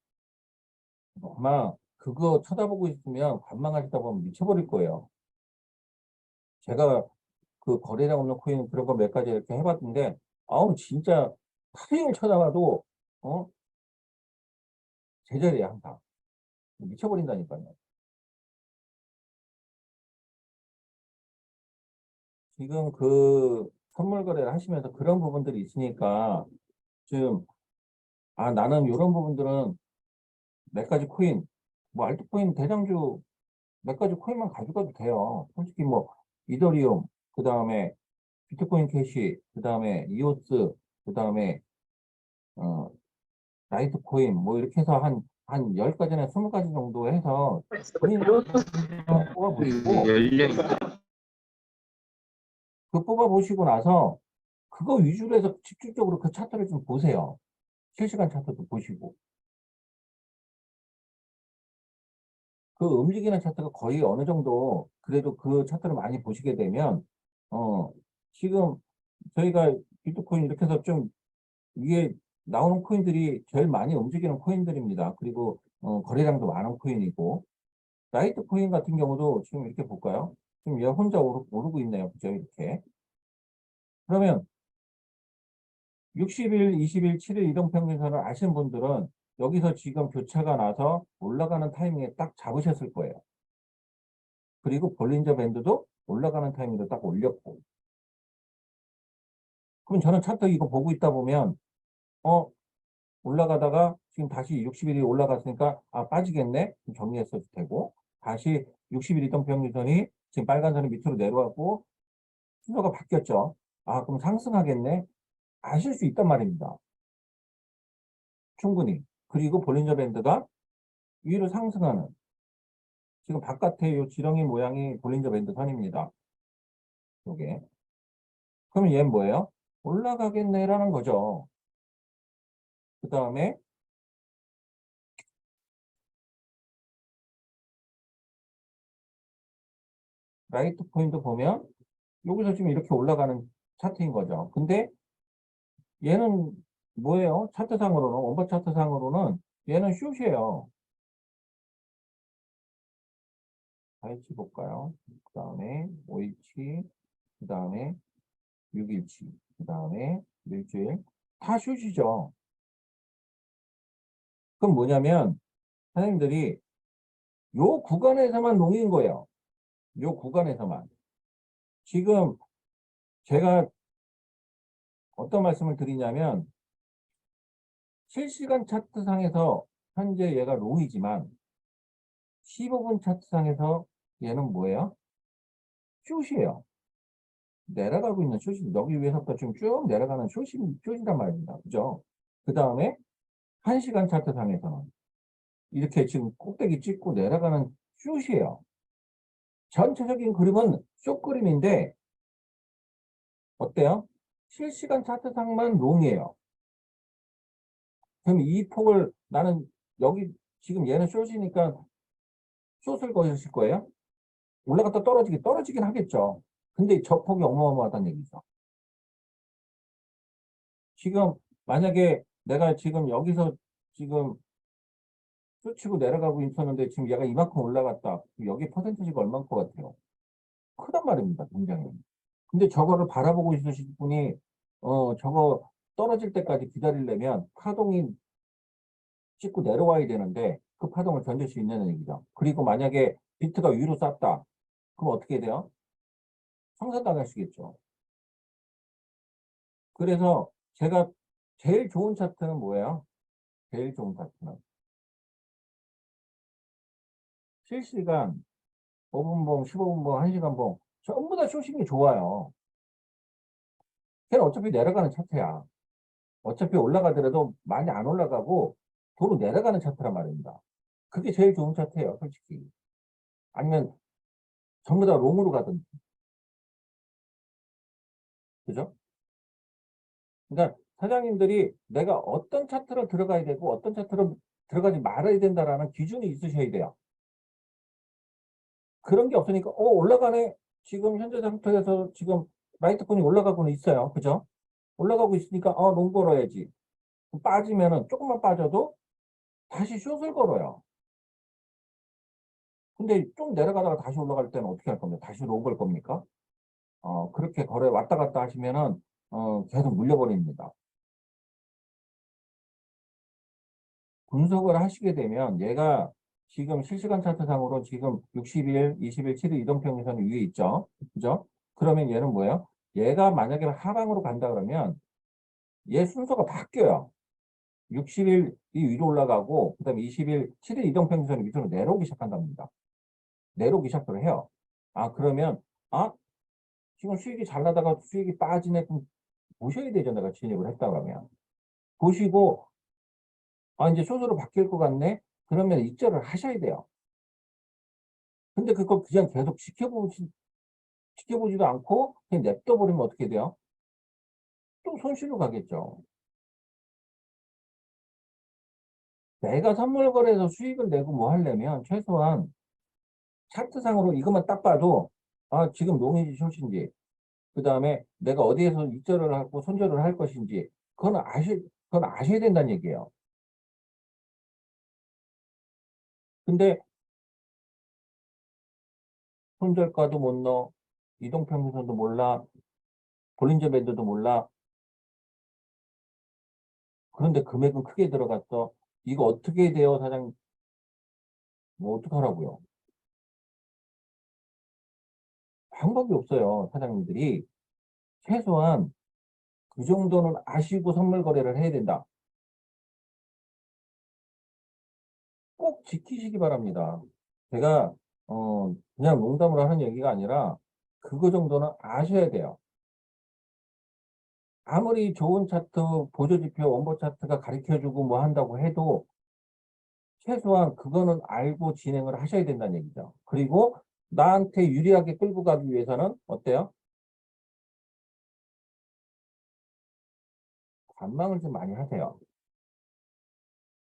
아마 그거 쳐다보고 있으면 관망하시다 보면 미쳐버릴 거예요. 제가 그 거래량 없는 코인 그런 거 몇 가지 이렇게 해봤는데 아우 진짜 하루종일 쳐다봐도 어 제자리야 항상 미쳐버린다니까요. 지금 그 선물 거래를 하시면서 그런 부분들이 있으니까 지금 아 나는 이런 부분들은 몇 가지 코인 뭐 알트코인 대장주 몇 가지 코인만 가져가도 돼요. 솔직히 뭐 이더리움 그 다음에 비트코인 캐시 그 다음에 이오스 그 다음에 어 라이트코인 뭐 이렇게 해서 한 10가지나 20가지 정도 해서 본인 한번 뽑아보시고 그 뽑아보시고 나서 그거 위주로 해서 집중적으로 그 차트를 좀 보세요. 실시간 차트도 보시고. 그 움직이는 차트가 거의 어느 정도 그래도 그 차트를 많이 보시게 되면, 어, 지금 저희가 비트코인 이렇게 해서 좀 위에 나오는 코인들이 제일 많이 움직이는 코인들입니다. 그리고, 거래량도 많은 코인이고, 라이트 코인 같은 경우도 지금 이렇게 볼까요? 지금 얘 혼자 오르고 있네요. 그죠? 이렇게. 그러면 60일, 20일, 7일 이동평균선을 아시는 분들은 여기서 지금 교차가 나서 올라가는 타이밍에 딱 잡으셨을 거예요. 그리고 볼린저 밴드도 올라가는 타이밍도 딱 올렸고. 그럼 저는 차트 이거 보고 있다 보면, 어, 올라가다가 지금 다시 60일이 올라갔으니까, 아, 빠지겠네? 그럼 정리했어도 되고, 다시 60일 이동 평균선이 지금 빨간 선이 밑으로 내려왔고, 순서가 바뀌었죠. 아, 그럼 상승하겠네? 아실 수 있단 말입니다. 충분히. 그리고 볼린저 밴드가 위로 상승하는, 지금 바깥에 이 지렁이 모양이 볼린저 밴드 선입니다. 요게. 그럼 얘는 뭐예요? 올라가겠네라는 거죠. 그 다음에 라이트 포인트 보면 여기서 지금 이렇게 올라가는 차트인 거죠. 근데 얘는 뭐예요? 차트상으로는, 원버 차트상으로는 얘는 숏이에요. 다일치 볼까요? 그 다음에 5일치, 그 다음에 6일치, 그 다음에 일주일. 다 숏이죠. 그럼 뭐냐면 사장님들이 요 구간에서만 농인 거예요. 요 구간에서만. 지금 제가 어떤 말씀을 드리냐면 실시간 차트상에서 현재 얘가 롱이지만 15분 차트상에서 얘는 뭐예요? 숏이에요. 내려가고 있는 숏이 여기 위에서부터 지금 쭉 내려가는 숏이란 말입니다. 그죠? 그 다음에 1시간 차트상에서는 이렇게 지금 꼭대기 찍고 내려가는 숏이에요. 전체적인 그림은 숏 그림인데 어때요? 실시간 차트상만 롱이에요. 그럼 이 폭을 나는 여기 지금 얘는 숏이니까 숏을 거실 거예요? 올라갔다 떨어지긴 하겠죠. 근데 저 폭이 어마어마하다는 얘기죠. 지금 만약에 내가 지금 여기서 지금 쫓치고 내려가고 있었는데 지금 얘가 이만큼 올라갔다. 여기 퍼센티지가 얼마일 것 같아요? 크단 말입니다. 굉장히. 근데 저거를 바라보고 있으실 분이 저거 떨어질 때까지 기다리려면 파동이 찍고 내려와야 되는데 그 파동을 견딜 수 있냐는 얘기죠. 그리고 만약에 비트가 위로 쐈다. 그럼 어떻게 돼요? 청산당하시겠죠. 그래서 제가 제일 좋은 차트는 뭐예요? 제일 좋은 차트는 실시간 5분봉, 15분봉, 1시간봉 전부 다 쇼싱이 좋아요. 걔는 어차피 내려가는 차트야. 어차피 올라가더라도 많이 안 올라가고 도로 내려가는 차트란 말입니다. 그게 제일 좋은 차트예요, 솔직히. 아니면 전부 다 롱으로 가든지. 그죠? 그러니까 사장님들이 내가 어떤 차트로 들어가야 되고 어떤 차트로 들어가지 말아야 된다라는 기준이 있으셔야 돼요. 그런 게 없으니까 올라가네. 지금 현재 상태에서 지금 라이트콘이 올라가고는 있어요. 그죠? 올라가고 있으니까 롱 걸어야지. 빠지면은 조금만 빠져도 다시 숏을 걸어요. 근데 좀 내려가다가 다시 올라갈 때는 어떻게 할 겁니까? 다시 롱 걸 겁니까? 그렇게 걸어 왔다 갔다 하시면은 계속 물려버립니다. 분석을 하시게 되면 얘가 지금 실시간 차트상으로 지금 60일, 20일, 7일 이동평균선 위에 있죠. 그죠? 그러면 얘는 뭐예요? 얘가 만약에 하방으로 간다 그러면 얘 순서가 바뀌어요. 60일이 위로 올라가고 그다음에 20일, 7일 이동평균선이 밑으로 내려오기 시작한답니다. 내려오기 시작을 해요. 그러면 아 지금 수익이 잘 나다가 수익이 빠지네. 그럼 보셔야 되죠. 내가 진입을 했다 그러면. 보시고 이제 소수로 바뀔 것 같네. 그러면 입절을 하셔야 돼요. 근데 그걸 그냥 계속 지켜보지도 않고 그냥 냅둬 버리면 어떻게 돼요? 또 손실로 가겠죠. 내가 선물 거래에서 수익을 내고 뭐 하려면 최소한 차트상으로 이것만 딱 봐도 지금 롱인지 숏인지 그 다음에 내가 어디에서 입절을 하고 손절을 할 것인지 그건 아셔야 된다는 얘기예요. 근데 손절가도 못 넣어, 이동평균선도 몰라, 볼린저 밴드도 몰라. 그런데 금액은 크게 들어갔어. 이거 어떻게 돼요, 사장님? 뭐 어떡하라고요? 방법이 없어요, 사장님들이. 최소한 그 정도는 아시고 선물 거래를 해야 된다. 꼭 지키시기 바랍니다. 제가 그냥 농담으로 하는 얘기가 아니라 그거 정도는 아셔야 돼요. 아무리 좋은 차트, 보조지표, 원보 차트가 가르쳐주고 뭐 한다고 해도 최소한 그거는 알고 진행을 하셔야 된다는 얘기죠. 그리고 나한테 유리하게 끌고 가기 위해서는 어때요? 관망을 좀 많이 하세요.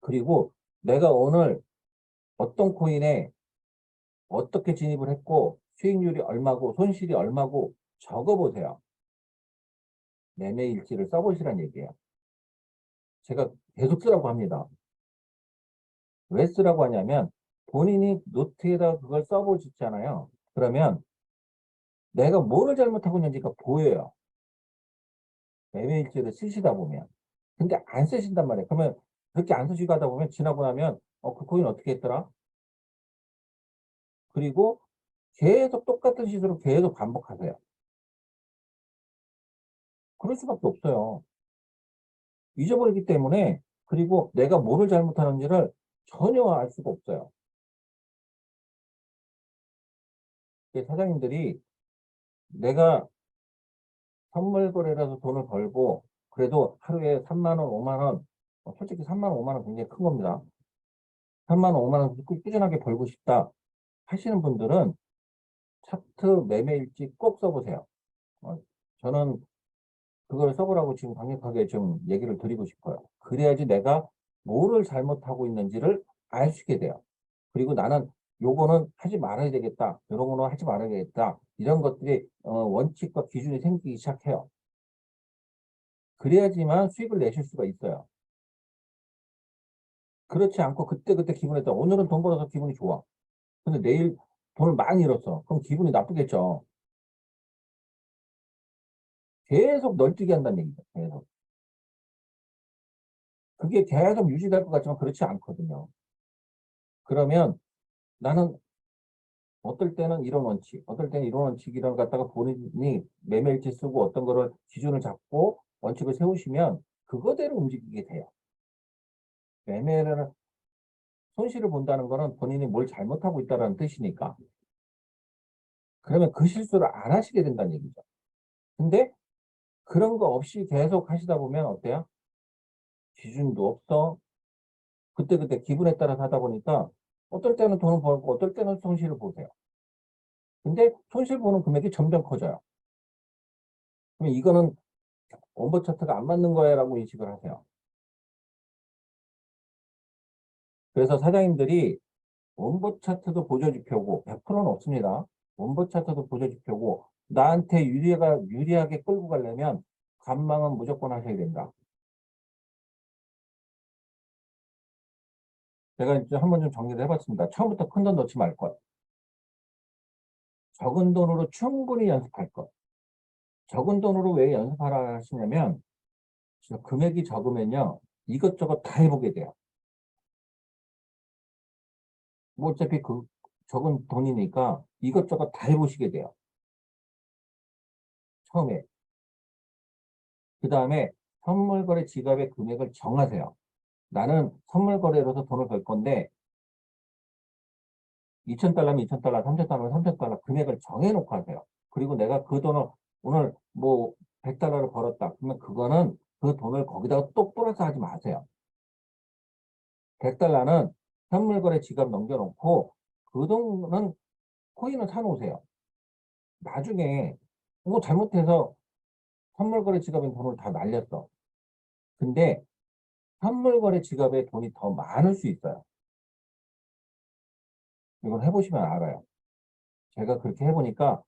그리고 내가 오늘 어떤 코인에 어떻게 진입을 했고 수익률이 얼마고 손실이 얼마고 적어보세요. 매매 일지를 써보시란 얘기예요. 제가 계속 쓰라고 합니다. 왜 쓰라고 하냐면 본인이 노트에다 그걸 써보시잖아요. 그러면 내가 뭐를 잘못하고 있는지가 보여요. 매매 일지를 쓰시다 보면. 근데 안 쓰신단 말이에요. 그러면 그렇게 안 쓰시고 하다 보면 지나고 나면 그 코인 어떻게 했더라? 그리고 계속 똑같은 시도를 계속 반복하세요. 그럴 수밖에 없어요. 잊어버리기 때문에 그리고 내가 뭐를 잘못하는지를 전혀 알 수가 없어요. 사장님들이 내가 선물 거래라서 돈을 벌고 그래도 하루에 3만 원, 5만 원, 솔직히 3만 원, 5만 원 굉장히 큰 겁니다. 3만 원, 5만 원 꾸준하게 벌고 싶다 하시는 분들은 차트 매매일지 꼭 써보세요. 어, 저는 그걸 써보라고 지금 강력하게 좀 얘기를 드리고 싶어요. 그래야지 내가 뭐를 잘못하고 있는지를 알 수 있게 돼요. 그리고 나는 요거는 하지 말아야 되겠다. 이런 거는 하지 말아야 되겠다. 이런 것들이 원칙과 기준이 생기기 시작해요. 그래야지만 수익을 내실 수가 있어요. 그렇지 않고 그때그때 기분에 따라 오늘은 돈 벌어서 기분이 좋아. 근데 내일 돈을 많이 잃었어. 그럼 기분이 나쁘겠죠. 계속 널뛰게 한다는 얘기죠. 계속. 그게 계속 유지될 것 같지만 그렇지 않거든요. 그러면 나는 어떨 때는 이런 원칙, 어떨 때는 이런 원칙 이런 갖다가 본인이 매매일지 쓰고 어떤 거를 기준을 잡고 원칙을 세우시면 그거대로 움직이게 돼요. 매매를 손실을 본다는 거는 본인이 뭘 잘못하고 있다는 뜻이니까. 그러면 그 실수를 안 하시게 된다는 얘기죠. 근데 그런 거 없이 계속 하시다 보면 어때요? 기준도 없어. 그때그때 기분에 따라서 하다 보니까 어떨 때는 돈을 벌고 어떨 때는 손실을 보세요. 근데 손실 보는 금액이 점점 커져요. 그러면 이거는 원버 차트가 안 맞는 거야라고 인식을 하세요. 그래서 사장님들이 원버 차트도 보조지표고 100%는 없습니다. 원버 차트도 보조지표고 나한테 유리하게 끌고 가려면 관망은 무조건 하셔야 된다. 제가 이제 한번 좀 정리를 해봤습니다. 처음부터 큰 돈 넣지 말 것. 적은 돈으로 충분히 연습할 것. 적은 돈으로 왜 연습하라 하시냐면 금액이 적으면요. 이것저것 다 해보게 돼요. 뭐 어차피 그 적은 돈이니까 이것저것 다 해보시게 돼요. 처음에. 그 다음에 선물 거래 지갑의 금액을 정하세요. 나는 선물 거래로서 돈을 벌 건데 2,000달러면 2,000달러, 3,000달러면 3,000달러 금액을 정해놓고 하세요. 그리고 내가 그 돈을 오늘 뭐 100달러를 벌었다. 그러면 그거는 그 돈을 거기다가 또 플러스 하지 마세요. 100달러는 선물 거래 지갑 넘겨놓고 그 돈은 코인을 사놓으세요. 나중에 뭐 잘못해서 선물 거래 지갑에 돈을 다 날렸어. 근데 선물 거래 지갑에 돈이 더 많을 수 있어요. 이건 해보시면 알아요. 제가 그렇게 해보니까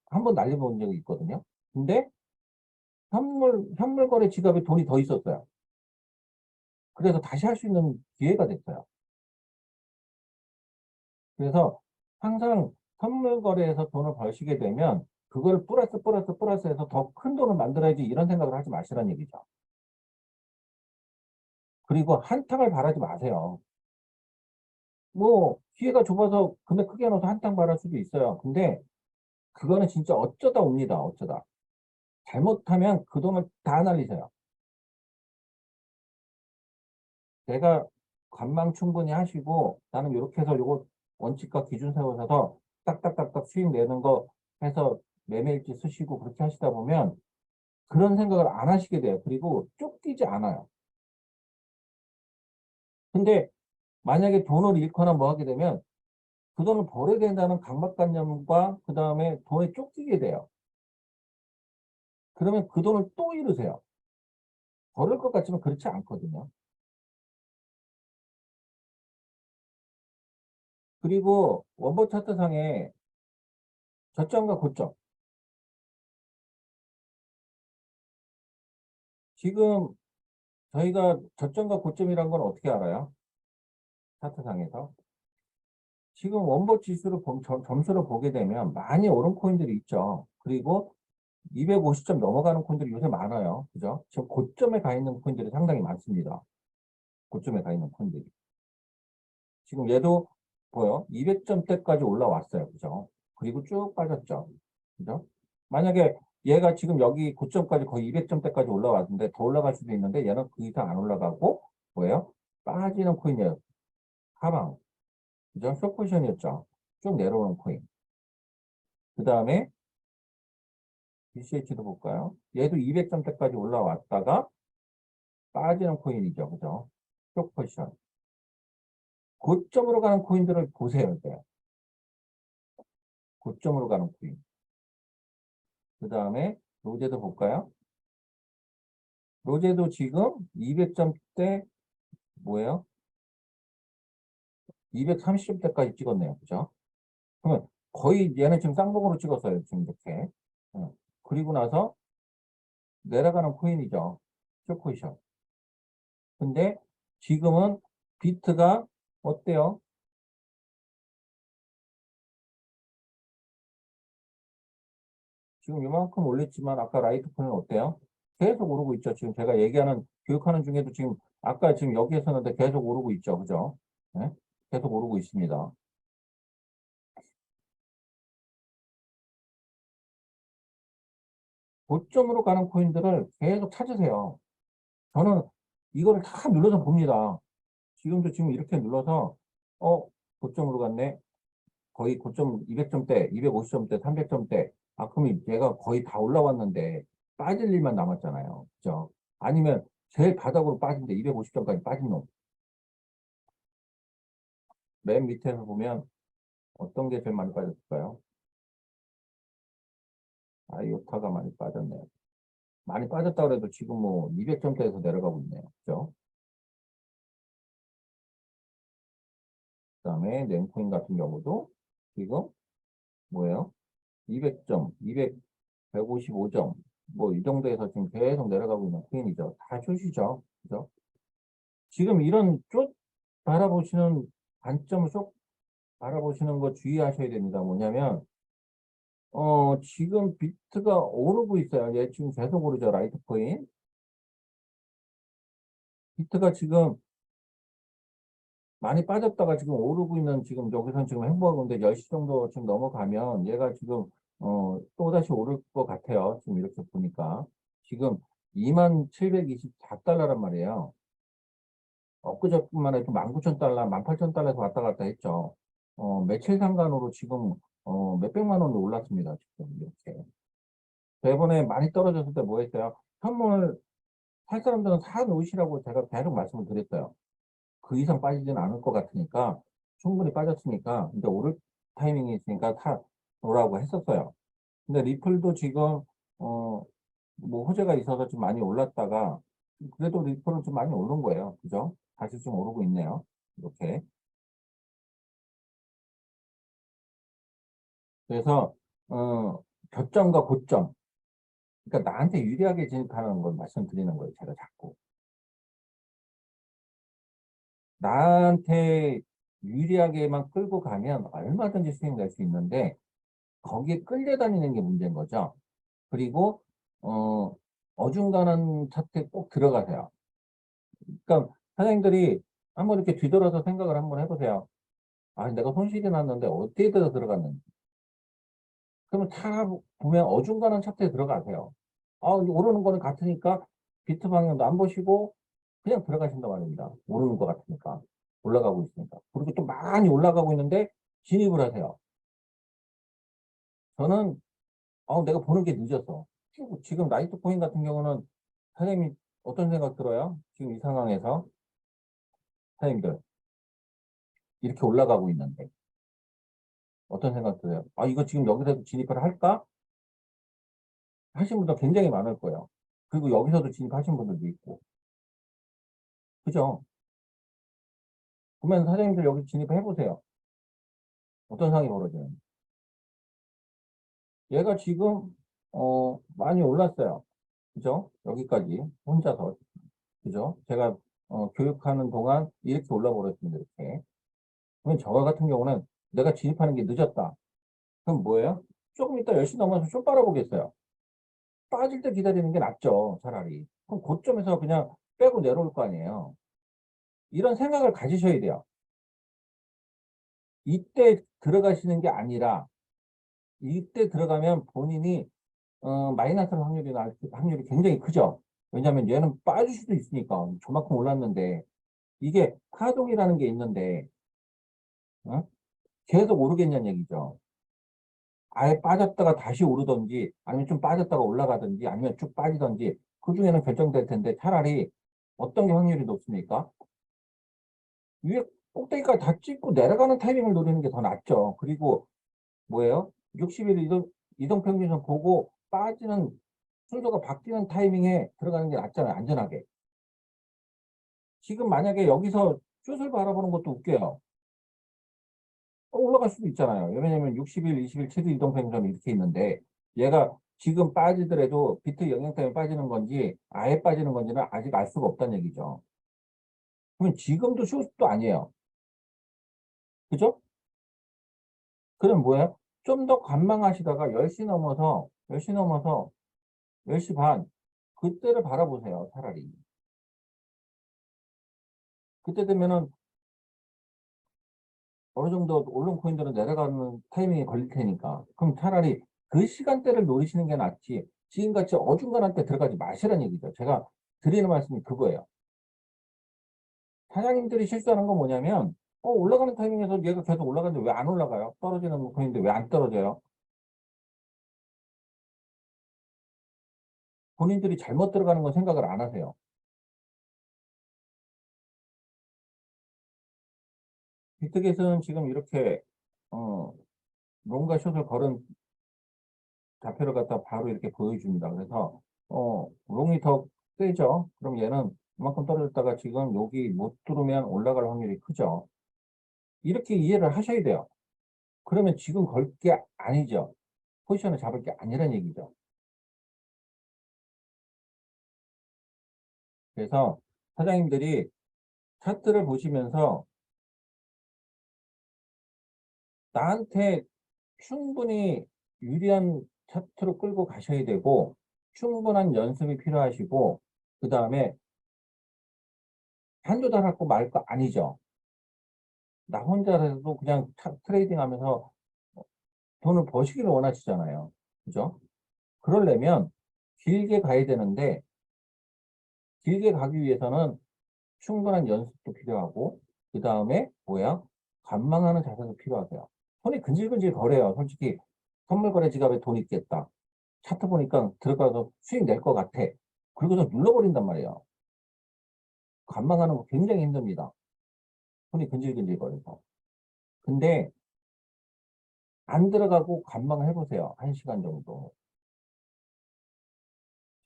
한 번 날려본 적이 있거든요. 근데 현물 거래 지갑에 돈이 더 있었어요. 그래서 다시 할 수 있는 기회가 됐어요. 그래서 항상 선물 거래에서 돈을 벌시게 되면 그걸 플러스 해서 더 큰 돈을 만들어야지 이런 생각을 하지 마시라는 얘기죠. 그리고 한탕을 바라지 마세요. 뭐 기회가 좁아서 근데 크게 넣어서 한탕 바랄 수도 있어요. 근데 그거는 진짜 어쩌다 옵니다. 어쩌다. 잘못하면 그 돈을 다 날리세요. 내가 관망 충분히 하시고 나는 이렇게 해서 요거 원칙과 기준 세워서 딱딱딱딱 수익 내는 거 해서 매매일지 쓰시고 그렇게 하시다 보면 그런 생각을 안 하시게 돼요. 그리고 쫓기지 않아요. 근데 만약에 돈을 잃거나 뭐 하게 되면 그 돈을 벌어야 된다는 강박관념과 그 다음에 돈에 쫓기게 돼요. 그러면 그 돈을 또 잃으세요. 벌을 것 같지만 그렇지 않거든요. 그리고 원본 차트상에 저점과 고점. 지금 저희가 저점과 고점이란 건 어떻게 알아요? 차트상에서. 지금 원본 지수를 점수를 보게 되면 많이 오른 코인들이 있죠. 그리고 250점 넘어가는 코인들이 요새 많아요. 그죠? 지금 고점에 가 있는 코인들이 상당히 많습니다. 고점에 가 있는 코인들이. 지금 얘도 보여? 200점대까지 올라왔어요. 그죠? 그리고 쭉 빠졌죠. 그죠? 만약에 얘가 지금 여기 고점까지 거의 200점대까지 올라왔는데 더 올라갈 수도 있는데 얘는 그 이상 안 올라가고 뭐예요? 빠지는 코인이에요. 하방. 그죠? 숏포지션이었죠. 쭉 내려오는 코인. 그 다음에 BCH도 볼까요? 얘도 200점대까지 올라왔다가 빠지는 코인이죠. 그죠? 숏포지션. 고점으로 가는 코인들을 보세요. 이제. 고점으로 가는 코인. 그 다음에 로제도 볼까요? 로제도 지금 200점대 뭐예요? 230점대까지 찍었네요. 그죠? 그러면 거의 얘는 지금 쌍봉으로 찍었어요. 지금 이렇게. 그리고 나서 내려가는 코인이죠. 쇼코이션. 근데 지금은 비트가 어때요? 지금 이만큼 올렸지만 아까 라이트코인은 어때요? 계속 오르고 있죠. 지금 제가 얘기하는 교육하는 중에도 지금 아까 지금 여기에서는 계속 오르고 있죠. 그죠? 네? 계속 오르고 있습니다. 고점으로 가는 코인들을 계속 찾으세요. 저는 이거를 다 눌러서 봅니다. 지금도 지금 이렇게 눌러서 어 고점으로 갔네. 거의 고점 200점대, 250점대, 300점대. 아 그럼 얘가 거의 다 올라왔는데 빠질 일만 남았잖아요. 그죠? 아니면 제일 바닥으로 빠진데 250점까지 빠진 놈. 맨 밑에서 보면 어떤 게 제일 많이 빠졌을까요? 아이오타가 많이 빠졌네요. 많이 빠졌다 그래도 지금 뭐 200점대에서 내려가고 있네요. 그죠? 그다음에 낸코인 같은 경우도 지금 뭐예요? 200점, 200, 155점, 뭐 이 정도에서 지금 계속 내려가고 있는 코인이죠. 다 숏이죠. 그죠? 지금 이런 쪽 바라보시는 관점을 쭉 바라보시는 거 주의하셔야 됩니다. 뭐냐면 지금 비트가 오르고 있어요. 얘 지금 계속 오르죠. 라이트코인. 비트가 지금 많이 빠졌다가 지금 오르고 있는 지금 여기선 지금 행보하고 있는데 10시 정도 지금 넘어가면 얘가 지금 또다시 오를 것 같아요. 지금 이렇게 보니까. 지금 2724달러란 말이에요. 엊그저께만 해도 19,000달러, 18,000달러에서 왔다 갔다 했죠. 며칠 상간으로 지금 몇백만 원도 올랐습니다. 지금 이렇게. 저번에 많이 떨어졌을 때 뭐 했어요? 현물 살 사람들은 사 놓으시라고 제가 계속 말씀을 드렸어요. 그 이상 빠지진 않을 것 같으니까 충분히 빠졌으니까 이제 오를 타이밍이 있으니까 사 놓으라고 했었어요. 근데 리플도 지금 뭐 호재가 있어서 좀 많이 올랐다가 그래도 리플은 좀 많이 오른 거예요. 그죠? 다시 좀 오르고 있네요. 이렇게. 그래서 저점과 고점. 그러니까 나한테 유리하게 진입하는 걸 말씀드리는 거예요. 제가 자꾸. 나한테 유리하게만 끌고 가면 얼마든지 수익 낼 수 있는데 거기에 끌려다니는 게 문제인 거죠. 그리고 어중간한 차트에 꼭 들어가세요. 그러니까 사장님들이 한번 이렇게 뒤돌아서 생각을 한번 해보세요. 아, 내가 손실이 났는데 어디에 들어갔는지. 그러면 차 보면 어중간한 차트에 들어가세요. 아, 오르는 거는 같으니까 비트 방향도 안 보시고 그냥 들어가신단 말입니다. 오르는 거 같으니까. 올라가고 있으니까. 그리고 또 많이 올라가고 있는데 진입을 하세요. 저는 내가 보는 게 늦었어. 지금 라이트코인 같은 경우는 사장님이 어떤 생각 들어요? 지금 이 상황에서 사장님들 이렇게 올라가고 있는데 어떤 생각 들어요? 아, 이거 지금 여기서 진입을 할까? 하신 분들 굉장히 많을 거예요. 그리고 여기서도 진입하신 분들도 있고. 그죠? 그러면 사장님들 여기 진입해 보세요. 어떤 상황이 벌어져요? 얘가 지금 많이 올랐어요. 그죠? 여기까지 혼자서. 그죠? 제가 교육하는 동안 이렇게 올라버렸습니다. 이렇게. 그러면 저 같은 경우는 내가 진입하는 게 늦었다. 그럼 뭐예요? 조금 이따 10시 넘어서 좀 빨아보겠어요. 빠질 때 기다리는 게 낫죠. 차라리. 그럼 고점에서 그냥 빼고 내려올 거 아니에요. 이런 생각을 가지셔야 돼요. 이때 들어가시는 게 아니라 이때 들어가면 본인이 마이너스 할 확률이 굉장히 크죠. 왜냐하면 얘는 빠질 수도 있으니까 저만큼 올랐는데 이게 파동이라는 게 있는데 어? 계속 오르겠냐는 얘기죠. 아예 빠졌다가 다시 오르던지 아니면 좀 빠졌다가 올라가든지 아니면 쭉 빠지던지 그 중에는 결정될 텐데 차라리 어떤 게 확률이 높습니까? 위에 꼭대기까지 다 찍고 내려가는 타이밍을 노리는 게 더 낫죠. 그리고 뭐예요? 60일 이동평균선 보고 빠지는 순서가 바뀌는 타이밍에 들어가는 게 낫잖아요. 안전하게. 지금 만약에 여기서 슛을 바라보는 것도 웃겨요. 올라갈 수도 있잖아요. 왜냐면 60일, 20일 최대 이동평균선이 이렇게 있는데 얘가 지금 빠지더라도 비트 영향 때문에 빠지는 건지 아예 빠지는 건지는 아직 알 수가 없다는 얘기죠. 그러면 지금도 슛도 아니에요. 그죠? 그럼 뭐예요? 좀 더 관망하시다가 10시 넘어서 10시 넘어서 10시 반 그때를 바라보세요. 차라리. 그때 되면은 어느 정도 오른 코인들은 내려가는 타이밍이 걸릴 테니까. 그럼 차라리 그 시간대를 노리시는 게 낫지. 지금같이 어중간한 때 들어가지 마시라는 얘기죠. 제가 드리는 말씀이 그거예요. 사장님들이 실수하는 건 뭐냐면, 올라가는 타이밍에서 얘가 계속 올라가는데 왜 안 올라가요? 떨어지는 코인인데 왜 안 떨어져요? 본인들이 잘못 들어가는 건 생각을 안 하세요. 비트겟은 지금 이렇게, 어, 롱과 숏을 걸은 좌표를 갖다 바로 이렇게 보여줍니다. 그래서 롱이 더 세죠. 그럼 얘는 이만큼 떨어졌다가 지금 여기 못 들어오면 올라갈 확률이 크죠. 이렇게 이해를 하셔야 돼요. 그러면 지금 걸 게 아니죠. 포지션을 잡을 게 아니란 얘기죠. 그래서 사장님들이 차트를 보시면서 나한테 충분히 유리한 차트로 끌고 가셔야 되고 충분한 연습이 필요하시고 그 다음에 한두 달 갖고 말 거 아니죠. 나 혼자라도 그냥 트레이딩 하면서 돈을 버시기를 원하시잖아요. 그죠? 그러려면 길게 가야 되는데, 길게 가기 위해서는 충분한 연습도 필요하고, 그 다음에 뭐야? 관망하는 자세도 필요하세요. 손이 근질근질 거려요. 솔직히 선물 거래 지갑에 돈 있겠다. 차트 보니까 들어가서 수익 낼 것 같아. 그리고서 눌러버린단 말이에요. 관망하는 거 굉장히 힘듭니다. 손이 근질근질 거려서. 근데 안 들어가고 관망을 해보세요. 1시간 정도.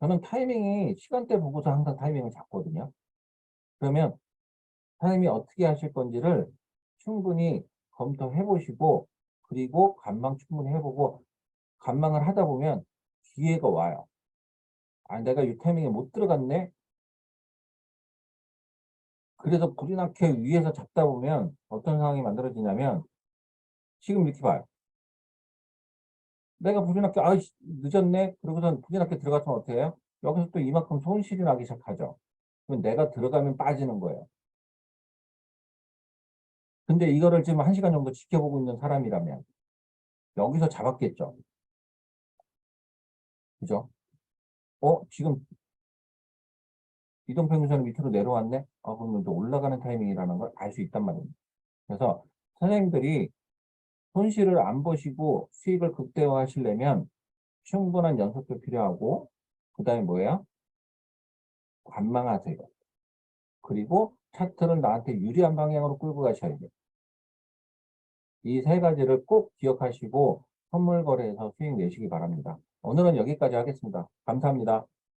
저는 타이밍이 시간대 보고서 항상 타이밍을 잡거든요. 그러면 사장님이 어떻게 하실 건지를 충분히 검토해 보시고, 그리고 관망 충분히 해보고, 관망을 하다 보면 기회가 와요. 아, 내가 이 타이밍에 못 들어갔네? 그래서 불이 나게 위에서 잡다 보면 어떤 상황이 만들어지냐면, 지금 이렇게 봐요. 내가 불이 나게, 늦었네? 그러고선 불이 나게 들어갔으면 어떻게 해요? 여기서 또 이만큼 손실이 나기 시작하죠. 그럼 내가 들어가면 빠지는 거예요. 근데 이거를 지금 1시간 정도 지켜보고 있는 사람이라면 여기서 잡았겠죠. 그죠? 지금 이동평균선이 밑으로 내려왔네? 그러면 또 올라가는 타이밍이라는 걸 알 수 있단 말입니다. 그래서 선생님들이 손실을 안 보시고 수익을 극대화하시려면 충분한 연속도 필요하고, 그 다음에 뭐예요? 관망하세요. 그리고 차트를 나한테 유리한 방향으로 끌고 가셔야 돼요. 이 세 가지를 꼭 기억하시고 선물 거래에서 수익 내시기 바랍니다. 오늘은 여기까지 하겠습니다. 감사합니다.